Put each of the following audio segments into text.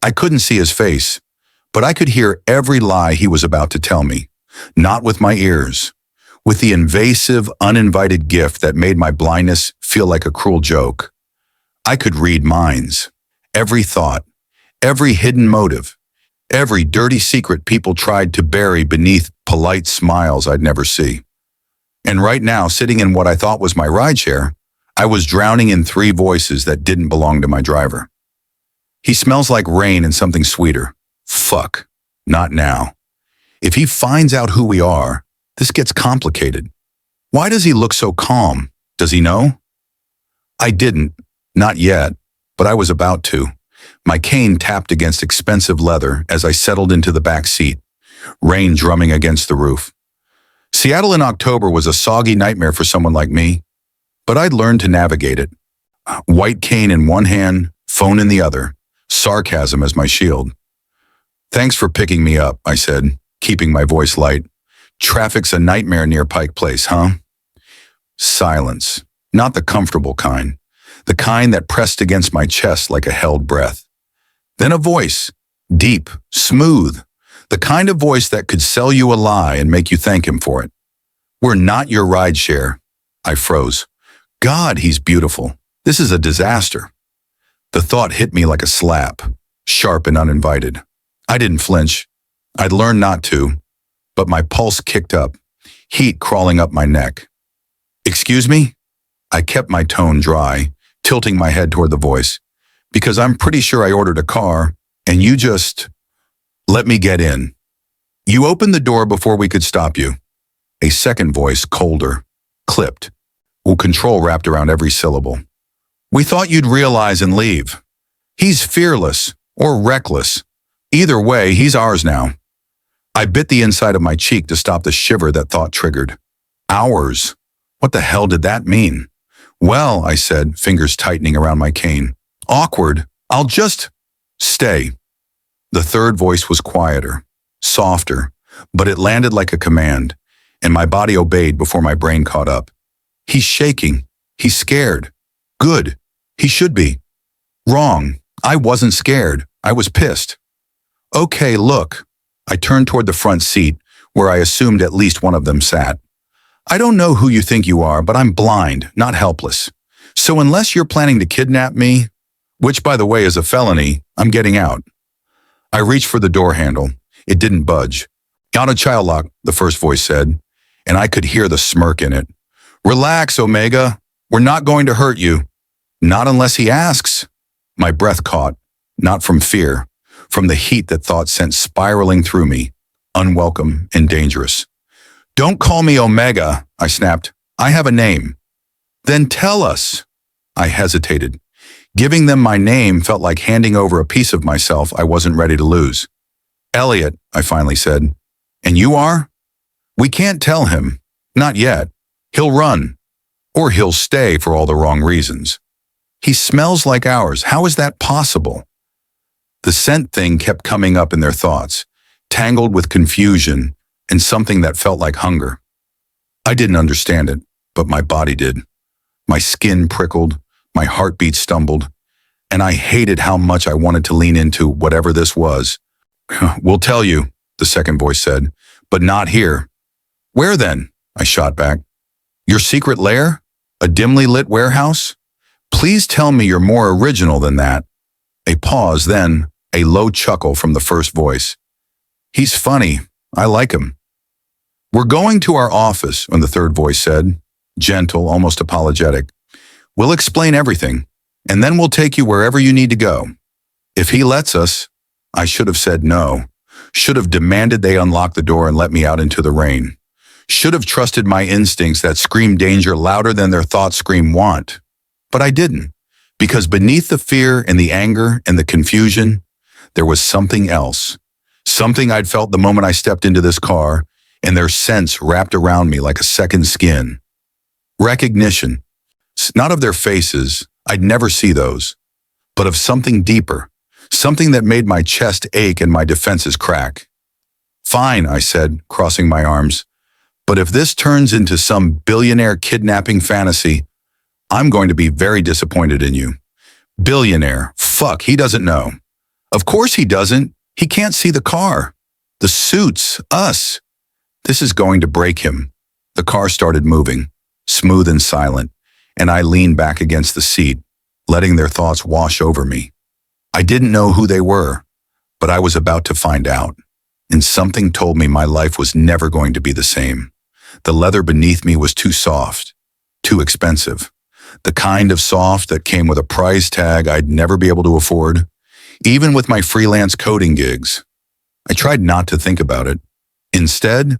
I couldn't see his face, but I could hear every lie he was about to tell me, not with my ears, with the invasive, uninvited gift that made my blindness feel like a cruel joke. I could read minds, every thought, every hidden motive, every dirty secret people tried to bury beneath polite smiles I'd never see. And right now, sitting in what I thought was my rideshare, I was drowning in three voices that didn't belong to my driver. He smells like rain and something sweeter. Fuck. Not now. If he finds out who we are, this gets complicated. Why does he look so calm? Does he know? I didn't. Not yet. But I was about to. My cane tapped against expensive leather as I settled into the back seat, rain drumming against the roof. Seattle in October was a soggy nightmare for someone like me, but I'd learned to navigate it. White cane in one hand, phone in the other, sarcasm as my shield. Thanks for picking me up, I said, keeping my voice light. Traffic's a nightmare near Pike Place, huh? Silence. Not the comfortable kind. The kind that pressed against my chest like a held breath. Then a voice, deep, smooth, the kind of voice that could sell you a lie and make you thank him for it. We're not your rideshare. I froze. God, he's beautiful. This is a disaster. The thought hit me like a slap, sharp and uninvited. I didn't flinch. I'd learned not to, but my pulse kicked up, heat crawling up my neck. Excuse me? I kept my tone dry, tilting my head toward the voice, because I'm pretty sure I ordered a car, and you just let me get in. You opened the door before we could stop you. A second voice, colder, clipped, with control wrapped around every syllable. We thought you'd realize and leave. He's fearless or reckless. Either way, he's ours now. I bit the inside of my cheek to stop the shiver that thought triggered. Ours? What the hell did that mean? Well, I said, fingers tightening around my cane. Awkward. I'll just stay. The third voice was quieter, softer, but it landed like a command, and my body obeyed before my brain caught up. He's shaking. He's scared. Good. He should be. Wrong. I wasn't scared. I was pissed. Okay, look. I turned toward the front seat, where I assumed at least one of them sat. I don't know who you think you are, but I'm blind, not helpless. So unless you're planning to kidnap me, which by the way is a felony, I'm getting out. I reached for the door handle. It didn't budge. Out of child lock, the first voice said, and I could hear the smirk in it. Relax, Omega. We're not going to hurt you. Not unless he asks. My breath caught, not from fear, from the heat that thought sent spiraling through me, unwelcome and dangerous. Don't call me Omega, I snapped. I have a name. Then tell us. I hesitated. Giving them my name felt like handing over a piece of myself I wasn't ready to lose. Elliot, I finally said. And you are? We can't tell him. Not yet. He'll run. Or he'll stay for all the wrong reasons. He smells like ours. How is that possible? The scent thing kept coming up in their thoughts, tangled with confusion and something that felt like hunger. I didn't understand it, but my body did. My skin prickled, my heartbeat stumbled, and I hated how much I wanted to lean into whatever this was. We'll tell you, the second voice said, but not here. Where then? I shot back. Your secret lair? A dimly lit warehouse? Please tell me you're more original than that. A pause, then a low chuckle from the first voice. He's funny. I like him. We're going to our office, when the third voice said, gentle, almost apologetic. We'll explain everything, and then we'll take you wherever you need to go. If he lets us, I should have said no. Should have demanded they unlock the door and let me out into the rain. Should have trusted my instincts that scream danger louder than their thoughts scream want. But I didn't, because beneath the fear and the anger and the confusion, there was something else. Something I'd felt the moment I stepped into this car, and their scents wrapped around me like a second skin. Recognition. Not of their faces, I'd never see those, but of something deeper, something that made my chest ache and my defenses crack. Fine, I said, crossing my arms, but if this turns into some billionaire kidnapping fantasy, I'm going to be very disappointed in you. Billionaire, fuck, he doesn't know. Of course he doesn't. He can't see the car. The suits, us. This is going to break him. The car started moving, smooth and silent, and I leaned back against the seat, letting their thoughts wash over me. I didn't know who they were, but I was about to find out. And something told me my life was never going to be the same. The leather beneath me was too soft, too expensive. The kind of soft that came with a price tag I'd never be able to afford, even with my freelance coding gigs. I tried not to think about it. Instead,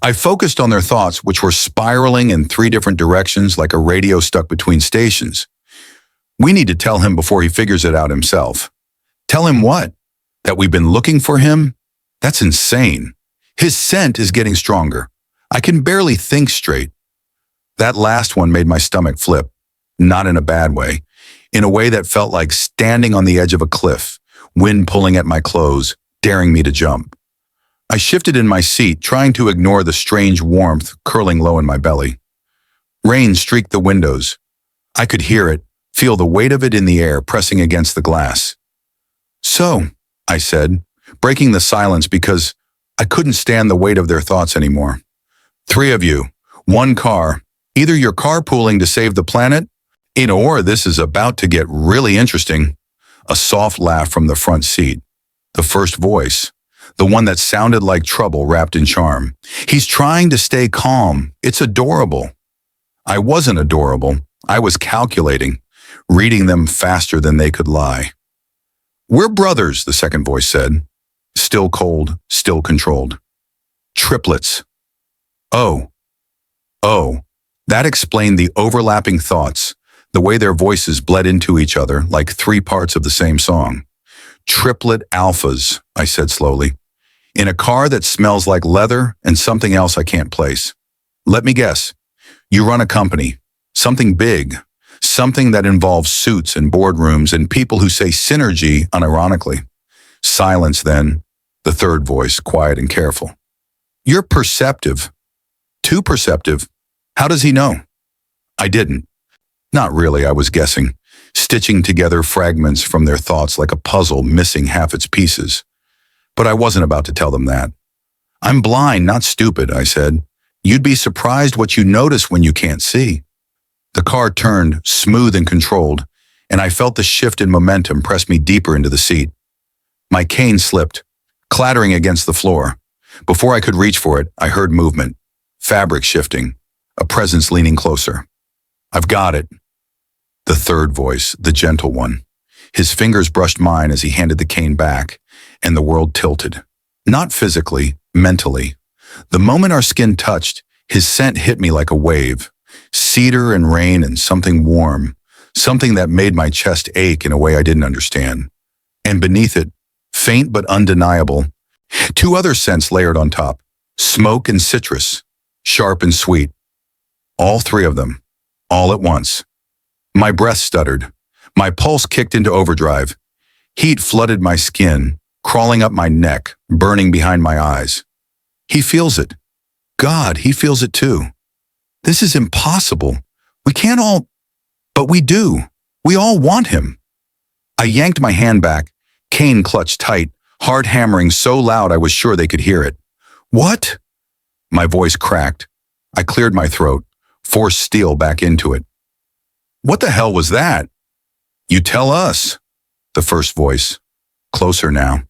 I focused on their thoughts, which were spiraling in 3 different directions like a radio stuck between stations. We need to tell him before he figures it out himself. Tell him what? That we've been looking for him? That's insane. His scent is getting stronger. I can barely think straight. That last one made my stomach flip, not in a bad way, in a way that felt like standing on the edge of a cliff, wind pulling at my clothes, daring me to jump. I shifted in my seat, trying to ignore the strange warmth curling low in my belly. Rain streaked the windows. I could hear it, feel the weight of it in the air pressing against the glass. So, I said, breaking the silence because I couldn't stand the weight of their thoughts anymore. 3 of you, 1 car, either you're carpooling to save the planet, or this is about to get really interesting. A soft laugh from the front seat. The first voice, the one that sounded like trouble wrapped in charm. He's trying to stay calm. It's adorable. I wasn't adorable. I was calculating, reading them faster than they could lie. We're brothers, the second voice said. Still cold, still controlled. Triplets. Oh. That explained the overlapping thoughts, the way their voices bled into each other like 3 parts of the same song. Triplet alphas, I said slowly. In a car that smells like leather and something else I can't place. Let me guess. You run a company. Something big. Something that involves suits and boardrooms and people who say synergy unironically. Silence then. The third voice, quiet and careful. You're perceptive. Too perceptive. How does he know? I didn't. Not really, I was guessing, stitching together fragments from their thoughts like a puzzle missing half its pieces. But I wasn't about to tell them that. I'm blind, not stupid, I said. You'd be surprised what you notice when you can't see. The car turned, smooth and controlled, and I felt the shift in momentum press me deeper into the seat. My cane slipped, clattering against the floor. Before I could reach for it, I heard movement, fabric shifting, a presence leaning closer. I've got it. The third voice, the gentle one. His fingers brushed mine as he handed the cane back, and the world tilted. Not physically, mentally. The moment our skin touched, his scent hit me like a wave. Cedar and rain and something warm, something that made my chest ache in a way I didn't understand. And beneath it, faint but undeniable, 2 other scents layered on top, smoke and citrus, sharp and sweet. All 3 of them, all at once. My breath stuttered. My pulse kicked into overdrive. Heat flooded my skin, crawling up my neck, burning behind my eyes. He feels it. God, he feels it too. This is impossible. We can't all, but we do. We all want him. I yanked my hand back, cane clutched tight, heart hammering so loud I was sure they could hear it. What? My voice cracked. I cleared my throat, forced steel back into it. What the hell was that? You tell us. The first voice, closer now.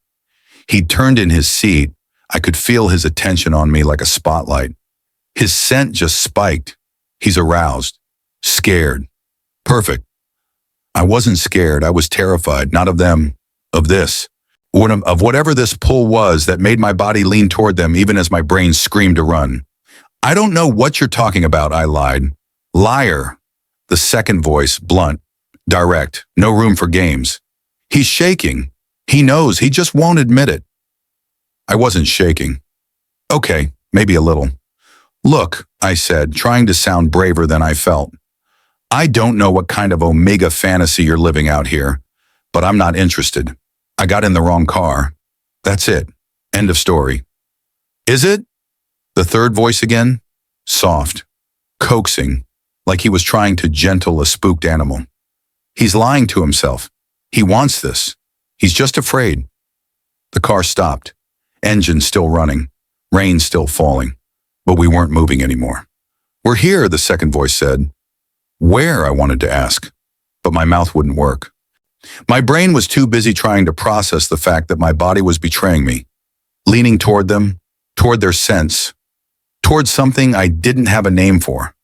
He turned in his seat. I could feel his attention on me like a spotlight. His scent just spiked. He's aroused, scared. Perfect. I wasn't scared. I was terrified, not of them, of this, of whatever this pull was that made my body lean toward them even as my brain screamed to run. I don't know what you're talking about, I lied. Liar. The second voice, blunt, direct, no room for games. He's shaking. He knows, he just won't admit it. I wasn't shaking. Okay, maybe a little. Look, I said, trying to sound braver than I felt. I don't know what kind of Omega fantasy you're living out here, but I'm not interested. I got in the wrong car. That's it. End of story. Is it? The third voice again? Soft, coaxing, like he was trying to gentle a spooked animal. He's lying to himself. He wants this. He's just afraid. The car stopped. Engine still running. Rain still falling. But we weren't moving anymore. We're here, the second voice said. Where, I wanted to ask. But my mouth wouldn't work. My brain was too busy trying to process the fact that my body was betraying me. Leaning toward them, toward their sense, toward something I didn't have a name for.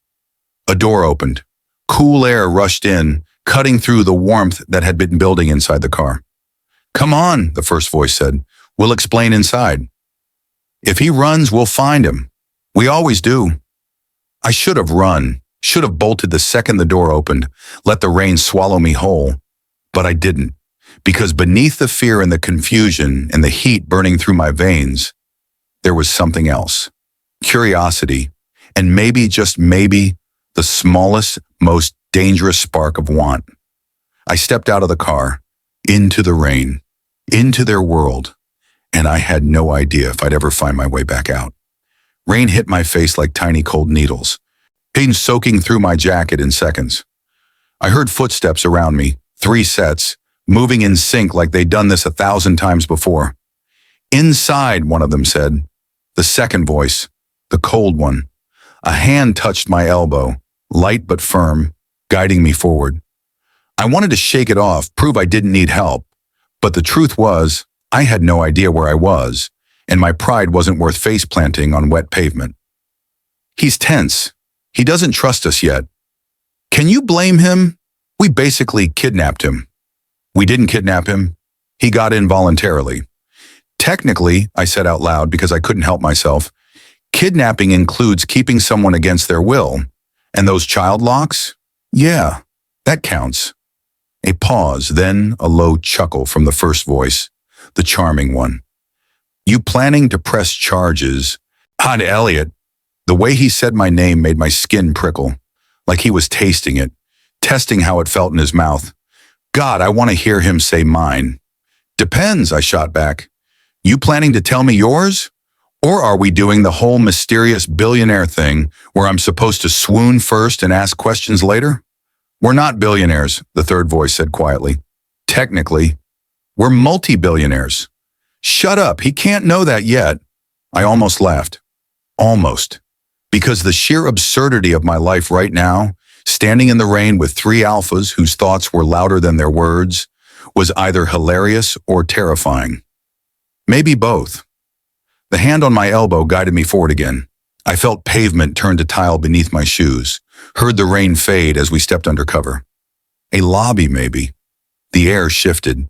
A door opened. Cool air rushed in, cutting through the warmth that had been building inside the car. Come on, the first voice said. We'll explain inside. If he runs, we'll find him. We always do. I should have run, should have bolted the second the door opened, let the rain swallow me whole. But I didn't, because beneath the fear and the confusion and the heat burning through my veins, there was something else. Curiosity, and maybe, just maybe, the smallest, most dangerous spark of want. I stepped out of the car, into the rain, into their world, and I had no idea if I'd ever find my way back out. Rain hit my face like tiny cold needles, pain soaking through my jacket in seconds. I heard footsteps around me, 3 sets, moving in sync like they'd done this 1,000 times before. Inside, one of them said. The second voice, the cold one. A hand touched my elbow, light but firm, guiding me forward. I wanted to shake it off, prove I didn't need help. But the truth was, I had no idea where I was, and my pride wasn't worth face planting on wet pavement. He's tense. He doesn't trust us yet. Can you blame him? We basically kidnapped him. We didn't kidnap him. He got in voluntarily. Technically, I said out loud because I couldn't help myself, kidnapping includes keeping someone against their will. And those child locks? Yeah, that counts. A pause, then a low chuckle from the first voice, the charming one. You planning to press charges? Omega Elliot. The way he said my name made my skin prickle, like he was tasting it, testing how it felt in his mouth. God, I want to hear him say mine. Depends, I shot back. You planning to tell me yours? Or are we doing the whole mysterious billionaire thing where I'm supposed to swoon first and ask questions later? We're not billionaires, the third voice said quietly. Technically, we're multi-billionaires. Shut up, he can't know that yet. I almost laughed. Almost. Because the sheer absurdity of my life right now, standing in the rain with 3 alphas whose thoughts were louder than their words, was either hilarious or terrifying. Maybe both. The hand on my elbow guided me forward again. I felt pavement turn to tile beneath my shoes, heard the rain fade as we stepped under cover. A lobby, maybe. The air shifted,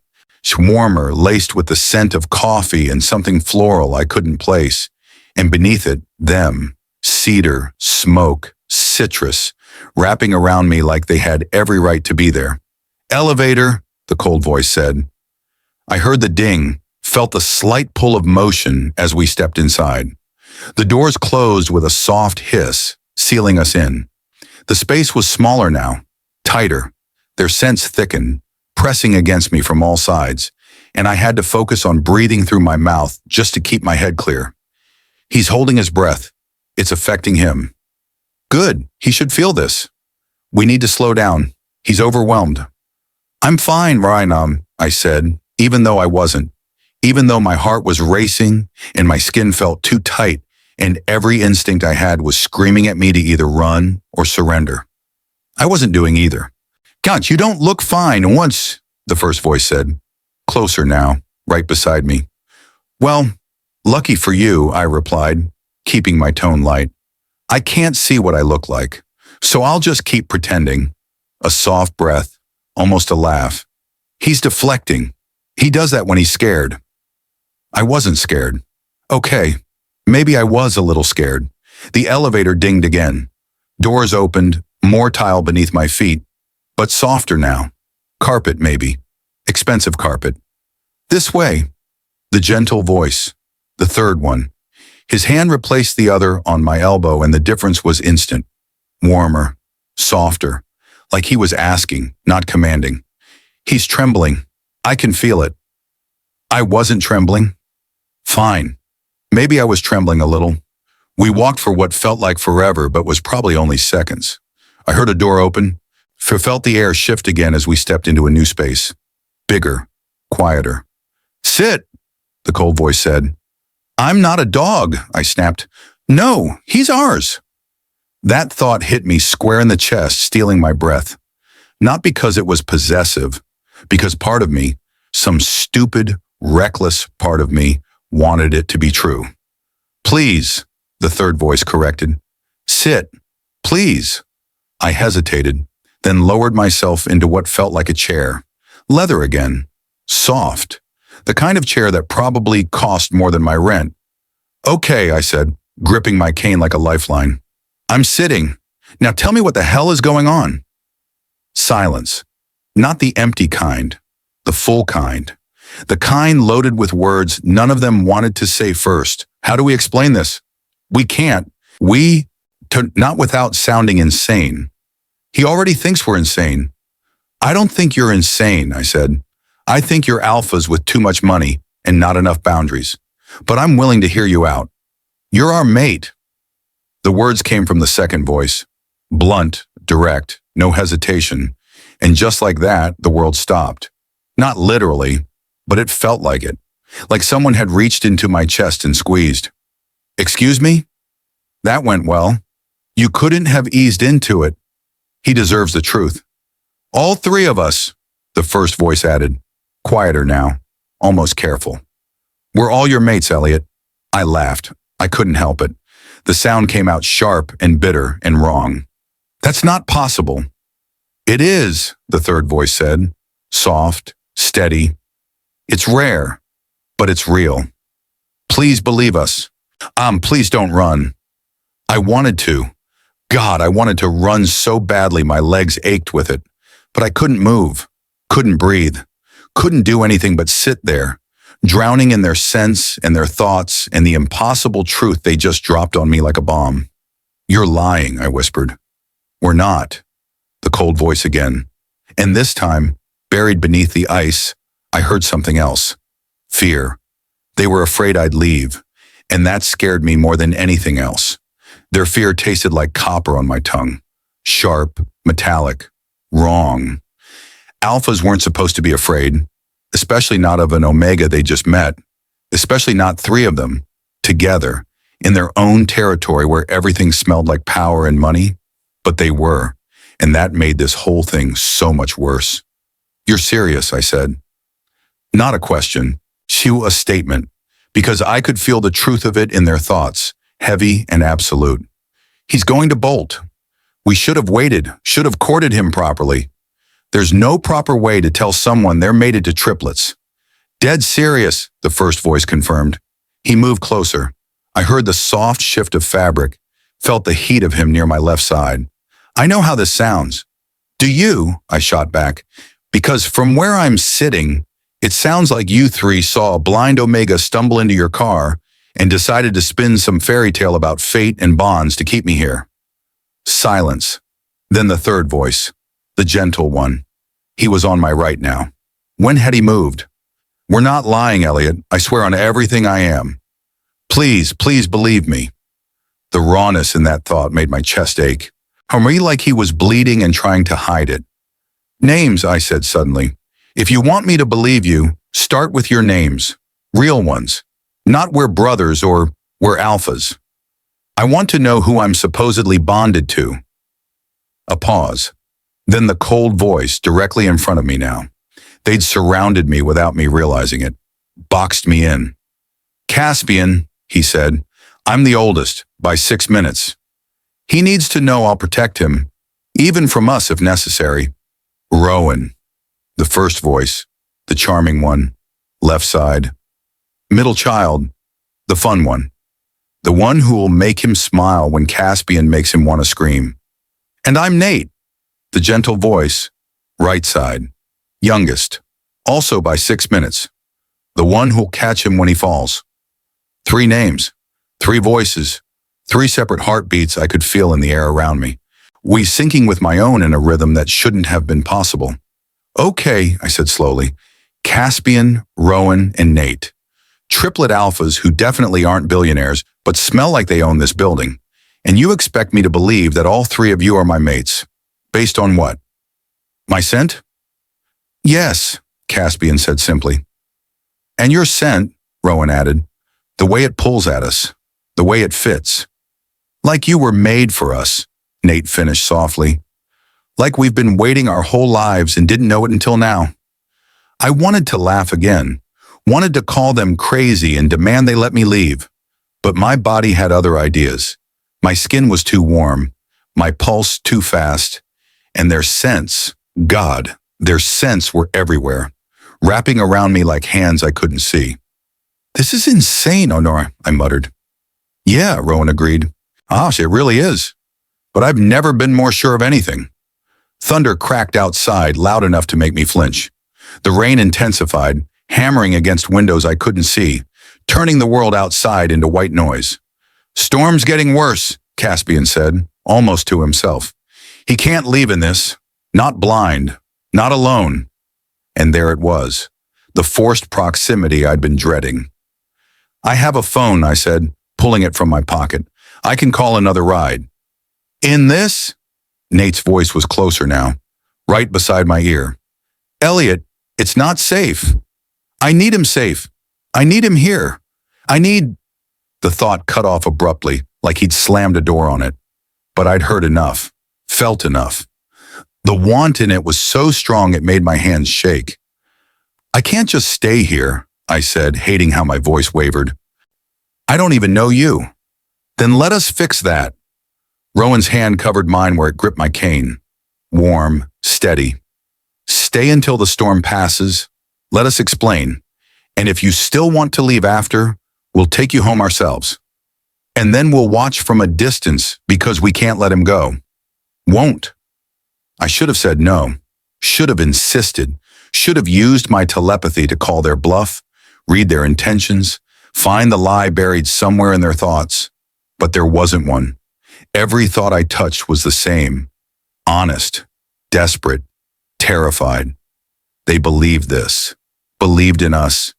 warmer, laced with the scent of coffee and something floral I couldn't place, and beneath it, them, cedar, smoke, citrus, wrapping around me like they had every right to be there. Elevator, the cold voice said. I heard the ding, felt the slight pull of motion as we stepped inside. The doors closed with a soft hiss, sealing us in. The space was smaller now, tighter, their scents thickened, pressing against me from all sides, and I had to focus on breathing through my mouth just to keep my head clear. He's holding his breath. It's affecting him. Good, he should feel this. We need to slow down. He's overwhelmed. I'm fine, Ryan, I said, even though I wasn't. Even though my heart was racing and my skin felt too tight and every instinct I had was screaming at me to either run or surrender. I wasn't doing either. God, you don't look fine once, the first voice said. Closer now, right beside me. Well, lucky for you, I replied, keeping my tone light. I can't see what I look like, so I'll just keep pretending. A soft breath, almost a laugh. He's deflecting. He does that when he's scared. I wasn't scared. Okay, maybe I was a little scared. The elevator dinged again. Doors opened, more tile beneath my feet, but softer now. Carpet, maybe. Expensive carpet. This way. The gentle voice. The third one. His hand replaced the other on my elbow, and the difference was instant. Warmer. Softer. Like he was asking, not commanding. He's trembling. I can feel it. I wasn't trembling. Fine. Maybe I was trembling a little. We walked for what felt like forever, but was probably only seconds. I heard a door open, felt the air shift again as we stepped into a new space. Bigger, quieter. Sit, the cold voice said. I'm not a dog, I snapped. No, he's ours. That thought hit me square in the chest, stealing my breath. Not because it was possessive, because part of me, some stupid, reckless part of me, wanted it to be true. Please, the third voice corrected. Sit, please. I hesitated, then lowered myself into what felt like a chair. Leather again. Soft. The kind of chair that probably cost more than my rent. Okay, I said, gripping my cane like a lifeline. I'm sitting. Now tell me what the hell is going on. Silence. Not the empty kind. The full kind. The kind loaded with words none of them wanted to say first. How do we explain this? We can't. Not without sounding insane. He already thinks we're insane. I don't think you're insane, I said. I think you're alphas with too much money and not enough boundaries. But I'm willing to hear you out. You're our mate. The words came from the second voice. Blunt, direct, no hesitation. And just like that, the world stopped. Not literally, but it felt like it. Like someone had reached into my chest and squeezed. Excuse me? That went well. You couldn't have eased into it. He deserves the truth. All three of us, the first voice added, quieter now, almost careful. We're all your mates, Elliot. I laughed. I couldn't help it. The sound came out sharp and bitter and wrong. That's not possible. It is, the third voice said, soft, steady. It's rare, but it's real. Please believe us. Please don't run. I wanted to. God, I wanted to run so badly my legs ached with it. But I couldn't move, couldn't breathe, couldn't do anything but sit there, drowning in their sense and their thoughts and the impossible truth they just dropped on me like a bomb. You're lying, I whispered. We're not. The cold voice again. And this time, buried beneath the ice, I heard something else. Fear. They were afraid I'd leave, and that scared me more than anything else. Their fear tasted like copper on my tongue. Sharp, metallic, wrong. Alphas weren't supposed to be afraid, especially not of an Omega they just met, especially not three of them, together, in their own territory where everything smelled like power and money. But they were, and that made this whole thing so much worse. You're serious, I said. Not a question, a statement, because I could feel the truth of it in their thoughts, heavy and absolute. He's going to bolt. We should have waited, should have courted him properly. There's no proper way to tell someone they're mated to triplets. Dead serious, the first voice confirmed. He moved closer. I heard the soft shift of fabric, felt the heat of him near my left side. I know how this sounds. Do you? I shot back. Because from where I'm sitting, it sounds like you three saw a blind Omega stumble into your car and decided to spin some fairy tale about fate and bonds to keep me here. Silence. Then the third voice, the gentle one. He was on my right now. When had he moved? We're not lying, Elliot. I swear on everything I am. Please, please believe me. The rawness in that thought made my chest ache. Harem like he was bleeding and trying to hide it. Names, I said suddenly. If you want me to believe you, start with your names. Real ones. Not we're brothers or we're alphas. I want to know who I'm supposedly bonded to. A pause. Then the cold voice directly in front of me now. They'd surrounded me without me realizing it. Boxed me in. Caspian, he said. I'm the oldest, by 6 minutes. He needs to know I'll protect him, even from us if necessary. Rowan, the first voice, the charming one, left side. Middle child, the fun one. The one who will make him smile when Caspian makes him want to scream. And I'm Nate, the gentle voice, right side, youngest, also by 6 minutes. The one who'll catch him when he falls. 3 names, 3 voices, 3 separate heartbeats I could feel in the air around me. We syncing with my own in a rhythm that shouldn't have been possible. Okay, I said slowly. Caspian, Rowan, and Nate. Triplet alphas who definitely aren't billionaires, but smell like they own this building. And you expect me to believe that all 3 of you are my mates. Based on what? My scent? Yes, Caspian said simply. And your scent, Rowan added, the way it pulls at us, the way it fits. Like you were made for us, Nate finished softly. Like we've been waiting our whole lives and didn't know it until now. I wanted to laugh again, wanted to call them crazy and demand they let me leave. But my body had other ideas. My skin was too warm, my pulse too fast, and their scents, God, their scents were everywhere, wrapping around me like hands I couldn't see. This is insane, Honora, I muttered. Yeah, Rowan agreed. It really is. But I've never been more sure of anything. Thunder cracked outside, loud enough to make me flinch. The rain intensified, hammering against windows I couldn't see, turning the world outside into white noise. Storm's getting worse, Caspian said, almost to himself. He can't leave in this. Not blind. Not alone. And there it was, the forced proximity I'd been dreading. I have a phone, I said, pulling it from my pocket. I can call another ride. In this? Nate's voice was closer now, right beside my ear. Elliot, it's not safe. I need him safe. I need him here. The thought cut off abruptly, like he'd slammed a door on it. But I'd heard enough, felt enough. The want in it was so strong it made my hands shake. I can't just stay here, I said, hating how my voice wavered. I don't even know you. Then let us fix that. Rowan's hand covered mine where it gripped my cane. Warm, steady. Stay until the storm passes. Let us explain. And if you still want to leave after, we'll take you home ourselves. And then we'll watch from a distance because we can't let him go. Won't. I should have said no. Should have insisted. Should have used my telepathy to call their bluff, read their intentions, find the lie buried somewhere in their thoughts. But there wasn't one. Every thought I touched was the same. Honest, desperate, terrified. They believed this, believed in us,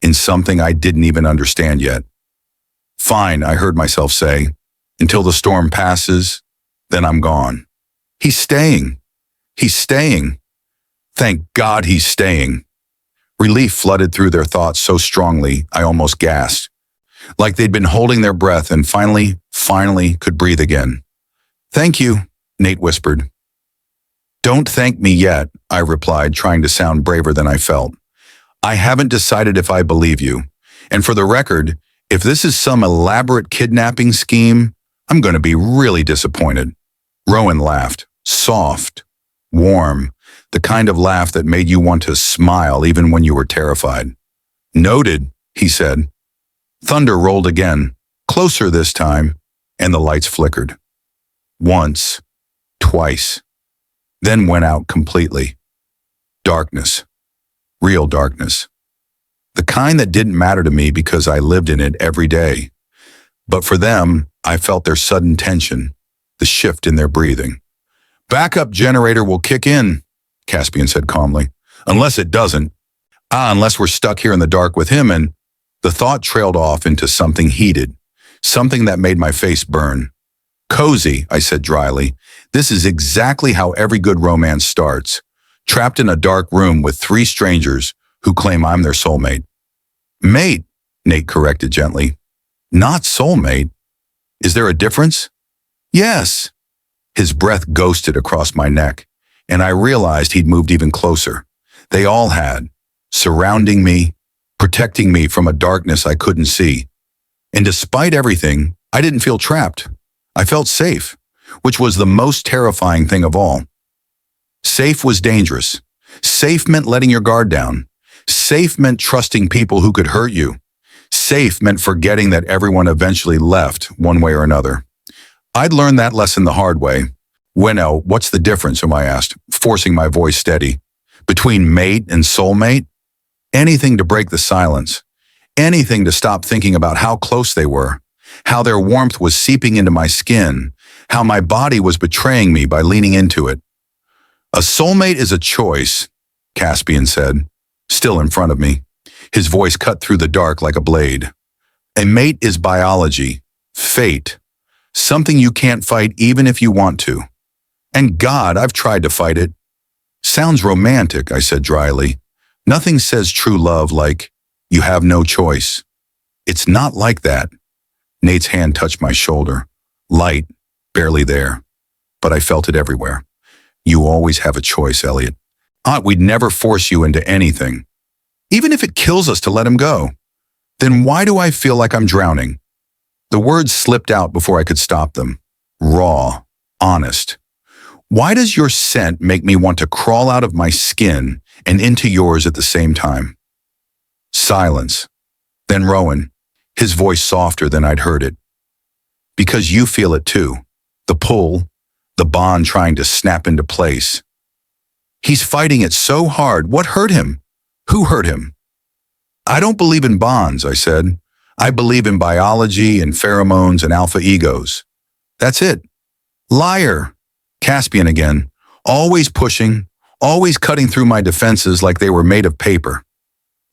in something I didn't even understand yet. Fine, I heard myself say, until the storm passes, then I'm gone. He's staying. He's staying. Thank God he's staying. Relief flooded through their thoughts so strongly I almost gasped. Like they'd been holding their breath and finally could breathe again. Thank you, Nate whispered. Don't thank me yet, I replied, trying to sound braver than I felt. I haven't decided if I believe you. And for the record, if this is some elaborate kidnapping scheme, I'm going to be really disappointed. Rowan laughed, soft, warm, the kind of laugh that made you want to smile even when you were terrified. Noted, he said. Thunder rolled again, closer this time, and the lights flickered. Once, twice, then went out completely. Darkness. Real darkness. The kind that didn't matter to me because I lived in it every day. But for them, I felt their sudden tension, the shift in their breathing. Backup generator will kick in, Caspian said calmly. Unless it doesn't. Unless we're stuck here in the dark with him. And the thought trailed off into something heated, something that made my face burn. Cozy, I said dryly. This is exactly how every good romance starts. Trapped in a dark room with three strangers who claim I'm their soulmate. Mate, Nate corrected gently. Not soulmate. Is there a difference? Yes. His breath ghosted across my neck, and I realized he'd moved even closer. They all had, surrounding me, protecting me from a darkness I couldn't see. And despite everything, I didn't feel trapped. I felt safe, which was the most terrifying thing of all. Safe was dangerous. Safe meant letting your guard down. Safe meant trusting people who could hurt you. Safe meant forgetting that everyone eventually left one way or another. I'd learned that lesson the hard way. What's the difference, I asked, forcing my voice steady. Between mate and soulmate? Anything to break the silence. Anything to stop thinking about how close they were, how their warmth was seeping into my skin, how my body was betraying me by leaning into it. A soulmate is a choice, Caspian said, still in front of me. His voice cut through the dark like a blade. A mate is biology, fate, something you can't fight even if you want to. And God, I've tried to fight it. Sounds romantic, I said dryly, Nothing says true love like, you have no choice. It's not like that. Nate's hand touched my shoulder. Light, barely there. But I felt it everywhere. You always have a choice, Elliot. We'd never force you into anything. Even if it kills us to let him go. Then why do I feel like I'm drowning? The words slipped out before I could stop them. Raw, honest. Why does your scent make me want to crawl out of my skin and into yours at the same time? Silence. Then Rowan, his voice softer than I'd heard it. Because you feel it too. The pull, the bond trying to snap into place. He's fighting it so hard. What hurt him? Who hurt him? I don't believe in bonds, I said. I believe in biology and pheromones and alpha egos. That's it. Liar. Caspian again. Always pushing, always cutting through my defenses like they were made of paper.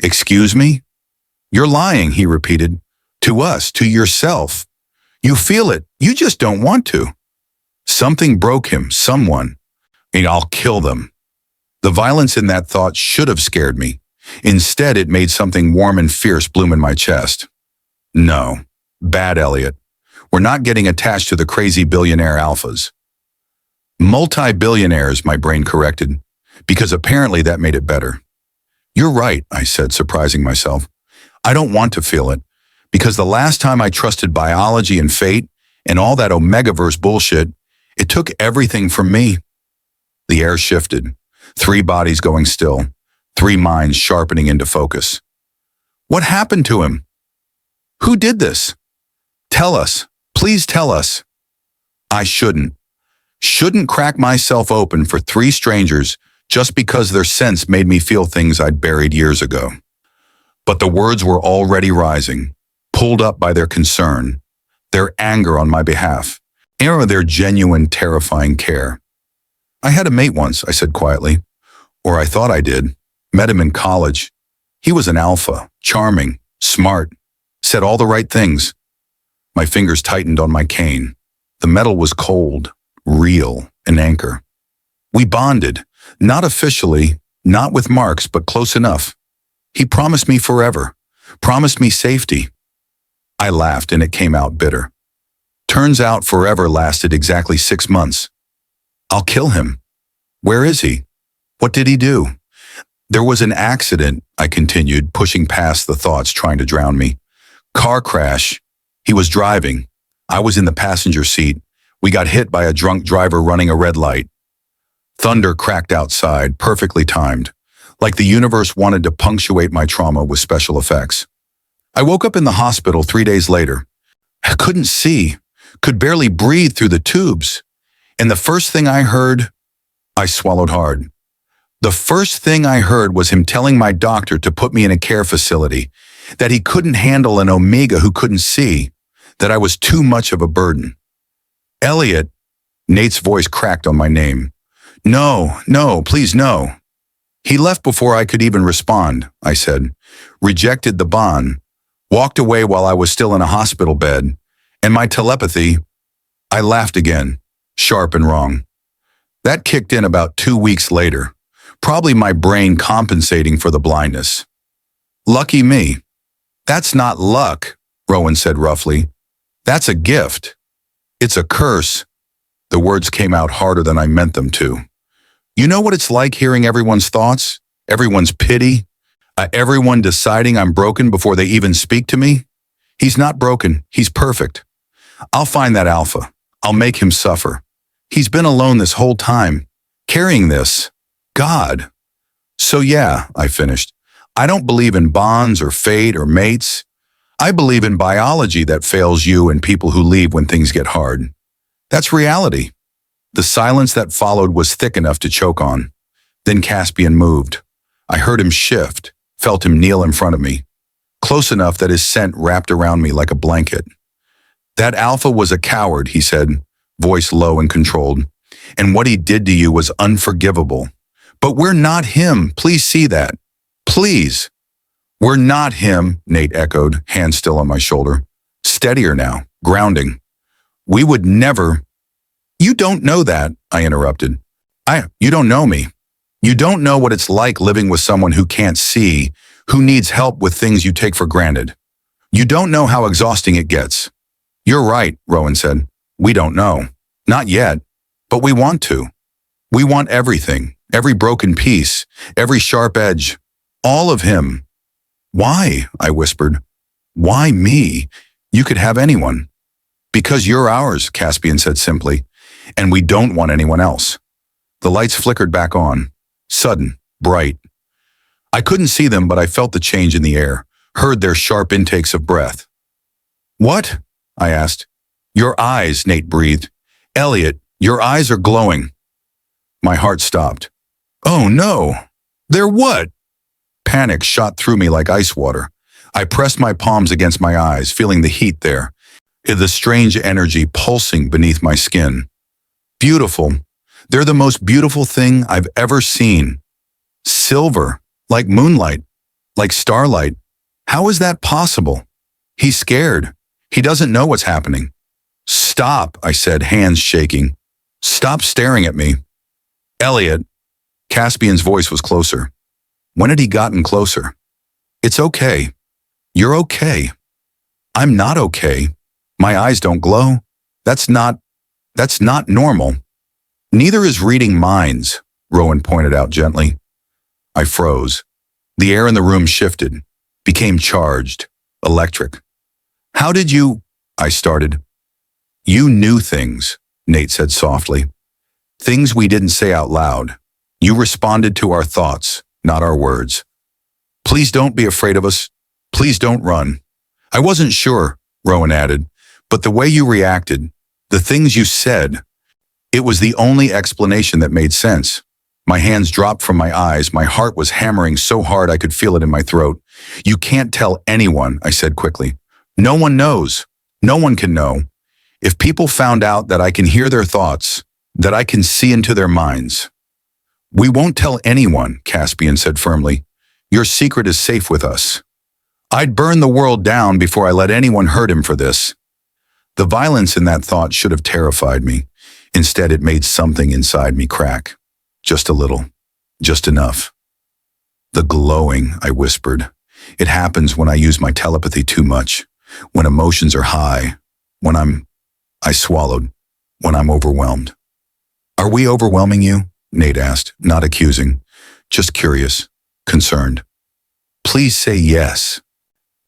Excuse me? You're lying, he repeated. To us, to yourself. You feel it. You just don't want to. Something broke him, someone. And I'll kill them. The violence in that thought should have scared me. Instead, it made something warm and fierce bloom in my chest. No. Bad, Elliot. We're not getting attached to the crazy billionaire alphas. Multi-billionaires, my brain corrected, because apparently that made it better. You're right, I said, surprising myself. I don't want to feel it, because the last time I trusted biology and fate and all that Omegaverse bullshit, it took everything from me. The air shifted, 3 bodies going still, 3 minds sharpening into focus. What happened to him? Who did this? Tell us. Please tell us. I shouldn't crack myself open for 3 strangers just because their scents made me feel things I'd buried years ago. But the words were already rising, pulled up by their concern, their anger on my behalf, and their genuine, terrifying care. I had a mate once, I said quietly, or I thought I did. Met him in college. He was an alpha, charming, smart, said all the right things. My fingers tightened on my cane. The metal was cold, real, an anchor. We bonded, not officially, not with marks, but close enough. He promised me forever, promised me safety. I laughed and it came out bitter. Turns out forever lasted exactly 6 months. I'll kill him. Where is he? What did he do? There was an accident, I continued, pushing past the thoughts trying to drown me. Car crash. He was driving. I was in the passenger seat. We got hit by a drunk driver running a red light. Thunder cracked outside, perfectly timed, like the universe wanted to punctuate my trauma with special effects. I woke up in the hospital 3 days later. I couldn't see, could barely breathe through the tubes. And the first thing I heard, I swallowed hard. The first thing I heard was him telling my doctor to put me in a care facility, that he couldn't handle an Omega who couldn't see, that I was too much of a burden. Elliot, Nate's voice cracked on my name. No, please no. He left before I could even respond, I said, rejected the bond, walked away while I was still in a hospital bed, and my telepathy, I laughed again, sharp and wrong. That kicked in about 2 weeks later, probably my brain compensating for the blindness. Lucky me. That's not luck, Rowan said roughly. That's a gift. It's a curse. The words came out harder than I meant them to. You know what it's like hearing everyone's thoughts, everyone's pity, everyone deciding I'm broken before they even speak to me? He's not broken. He's perfect. I'll find that alpha. I'll make him suffer. He's been alone this whole time, carrying this. God. So yeah, I finished. I don't believe in bonds or fate or mates. I believe in biology that fails you and people who leave when things get hard. That's reality. The silence that followed was thick enough to choke on. Then Caspian moved. I heard him shift, felt him kneel in front of me, close enough that his scent wrapped around me like a blanket. That alpha was a coward, he said, voice low and controlled. And what he did to you was unforgivable. But we're not him. Please see that. Please. We're not him, Nate echoed, hand still on my shoulder. Steadier now, grounding. We would never. You don't know that, I interrupted. You don't know me. You don't know what it's like living with someone who can't see, who needs help with things you take for granted. You don't know how exhausting it gets. You're right, Rowan said. We don't know. Not yet. But we want to. We want everything, every broken piece, every sharp edge, all of him. Why? I whispered. Why me? You could have anyone. Because you're ours, Caspian said simply, and we don't want anyone else. The lights flickered back on, sudden, bright. I couldn't see them, but I felt the change in the air, heard their sharp intakes of breath. What? I asked. Your eyes, Nate breathed. Elliot, your eyes are glowing. My heart stopped. Oh no! They're what? Panic shot through me like ice water. I pressed my palms against my eyes, feeling the heat there, the strange energy pulsing beneath my skin. Beautiful. They're the most beautiful thing I've ever seen. Silver, like moonlight, like starlight. How is that possible? He's scared. He doesn't know what's happening. Stop, I said, hands shaking. Stop staring at me. Elliot. Caspian's voice was closer. When had he gotten closer? It's okay. You're okay. I'm not okay. My eyes don't glow. That's not normal. Neither is reading minds, Rowan pointed out gently. I froze. The air in the room shifted, became charged, electric. How did you? I started. You knew things, Nate said softly. Things we didn't say out loud. You responded to our thoughts, not our words. Please don't be afraid of us. Please don't run. I wasn't sure, Rowan added, but the way you reacted, the things you said, it was the only explanation that made sense. My hands dropped from my eyes. My heart was hammering so hard I could feel it in my throat. You can't tell anyone, I said quickly. No one knows. No one can know. If people found out that I can hear their thoughts, that I can see into their minds. We won't tell anyone, Caspian said firmly. Your secret is safe with us. I'd burn the world down before I let anyone hurt him for this. The violence in that thought should have terrified me. Instead, it made something inside me crack. Just a little. Just enough. The glowing, I whispered. It happens when I use my telepathy too much. When emotions are high. I swallowed. When I'm overwhelmed. Are we overwhelming you? Nate asked, not accusing. Just curious. Concerned. Please say yes.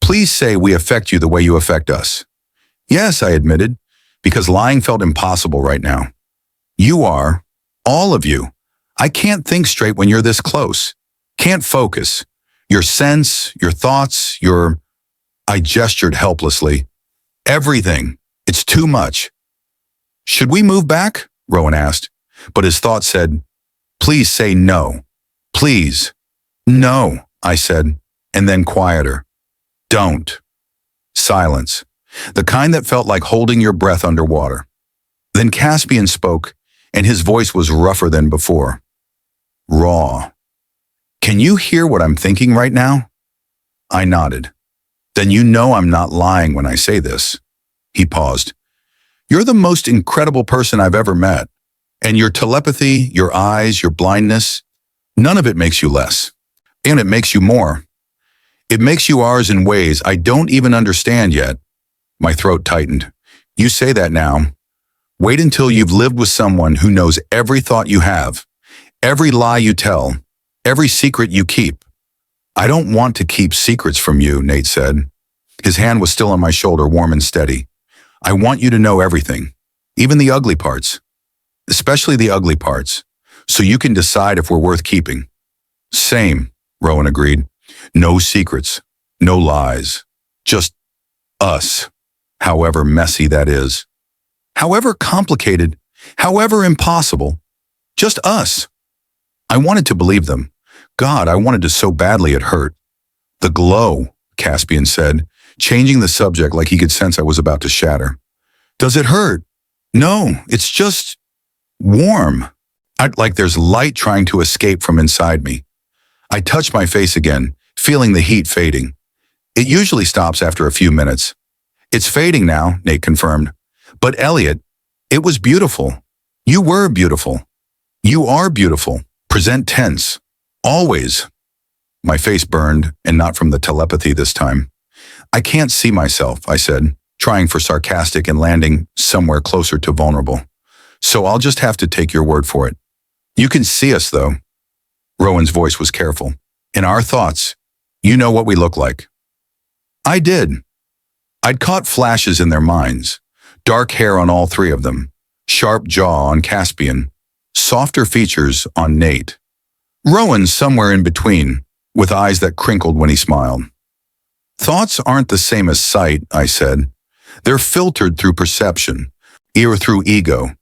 Please say we affect you the way you affect us. Yes, I admitted, because lying felt impossible right now. You are. All of you. I can't think straight when you're this close. Can't focus. Your sense, your thoughts, your... I gestured helplessly. Everything. It's too much. Should we move back? Rowan asked, but his thought said, please say no. Please. No, I said, and then quieter. Don't. Silence. The kind that felt like holding your breath underwater. Then Caspian spoke, and his voice was rougher than before. Raw. Can you hear what I'm thinking right now? I nodded. Then you know I'm not lying when I say this. He paused. You're the most incredible person I've ever met. And your telepathy, your eyes, your blindness, none of it makes you less. And it makes you more. It makes you ours in ways I don't even understand yet. My throat tightened. You say that now. Wait until you've lived with someone who knows every thought you have, every lie you tell, every secret you keep. I don't want to keep secrets from you, Nate said. His hand was still on my shoulder, warm and steady. I want you to know everything, even the ugly parts, especially the ugly parts, so you can decide if we're worth keeping. Same, Rowan agreed. No secrets, no lies, just us, however messy that is. However complicated, however impossible, just us. I wanted to believe them. God, I wanted to so badly it hurt. The glow, Caspian said, changing the subject like he could sense I was about to shatter. Does it hurt? No, it's just warm. Like there's light trying to escape from inside me. I touched my face again, feeling the heat fading. It usually stops after a few minutes. It's fading now, Nate confirmed. But Elliot, it was beautiful. You were beautiful. You are beautiful. Present tense. Always. My face burned, and not from the telepathy this time. I can't see myself, I said, trying for sarcastic and landing somewhere closer to vulnerable. So I'll just have to take your word for it. You can see us, though. Rowan's voice was careful. In our thoughts, you know what we look like. I did. I'd caught flashes in their minds. Dark hair on all three of them. Sharp jaw on Caspian. Softer features on Nate. Rowan somewhere in between, with eyes that crinkled when he smiled. Thoughts aren't the same as sight, I said. They're filtered through perception, or through ego,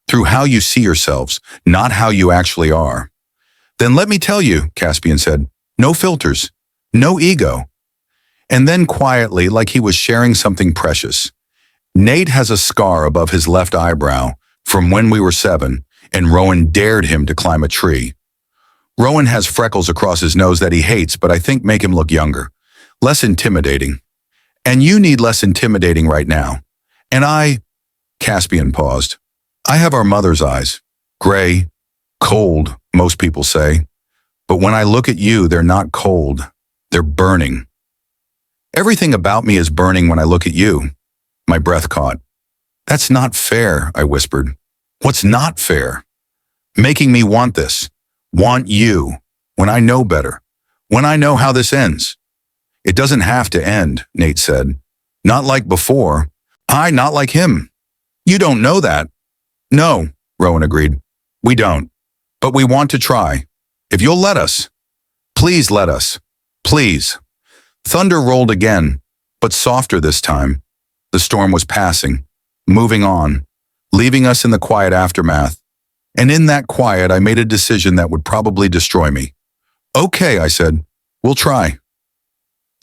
through how you see yourselves, not how you actually are. Then let me tell you, Caspian said, no filters, no ego. And then quietly, like he was sharing something precious, Nate has a scar above his left eyebrow from when we were 7, and Rowan dared him to climb a tree. Rowan has freckles across his nose that he hates, but I think make him look younger, less intimidating. And you need less intimidating right now. And Caspian paused. I have our mother's eyes. Gray, cold, most people say. But when I look at you, they're not cold. They're burning. Everything about me is burning when I look at you. My breath caught. That's not fair, I whispered. What's not fair? Making me want this. Want you. When I know better. When I know how this ends. It doesn't have to end, Nate said. Not like before. Not like him. You don't know that. No, Rowan agreed. We don't. But we want to try. If you'll let us. Please let us. Please. Thunder rolled again, but softer this time. The storm was passing, moving on, leaving us in the quiet aftermath. And in that quiet, I made a decision that would probably destroy me. Okay, I said. We'll try.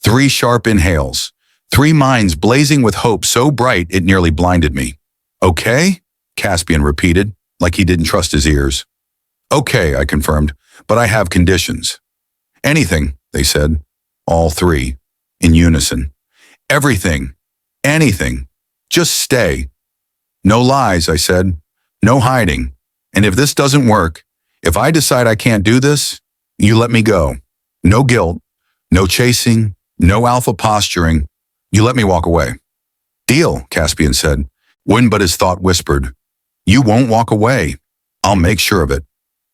3 sharp inhales. 3 minds blazing with hope so bright it nearly blinded me. Okay? Caspian repeated, like he didn't trust his ears. Okay, I confirmed, but I have conditions. Anything, they said. All 3, in unison. Everything. Anything. Just stay. No lies, I said. No hiding. And if this doesn't work, if I decide I can't do this, you let me go. No guilt. No chasing. No alpha posturing. You let me walk away. Deal, Caspian said, when but his thought whispered. You won't walk away. I'll make sure of it.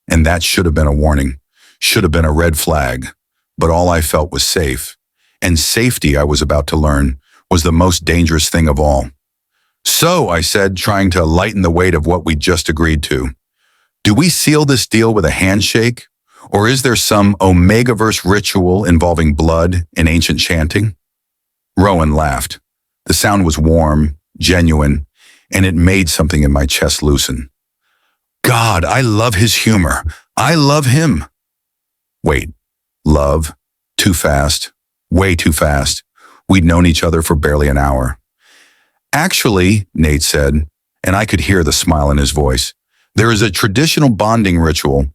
And that should have been a warning. Should have been a red flag. But all I felt was safe. And safety, I was about to learn, was the most dangerous thing of all. So, I said, trying to lighten the weight of what we'd just agreed to, do we seal this deal with a handshake? Or is there some Omegaverse ritual involving blood and ancient chanting? Rowan laughed. The sound was warm, genuine, and it made something in my chest loosen. God, I love his humor. I love him. Wait, love? Too fast. Way too fast. We'd known each other for barely an hour. Actually, Nate said, and I could hear the smile in his voice, there is a traditional bonding ritual,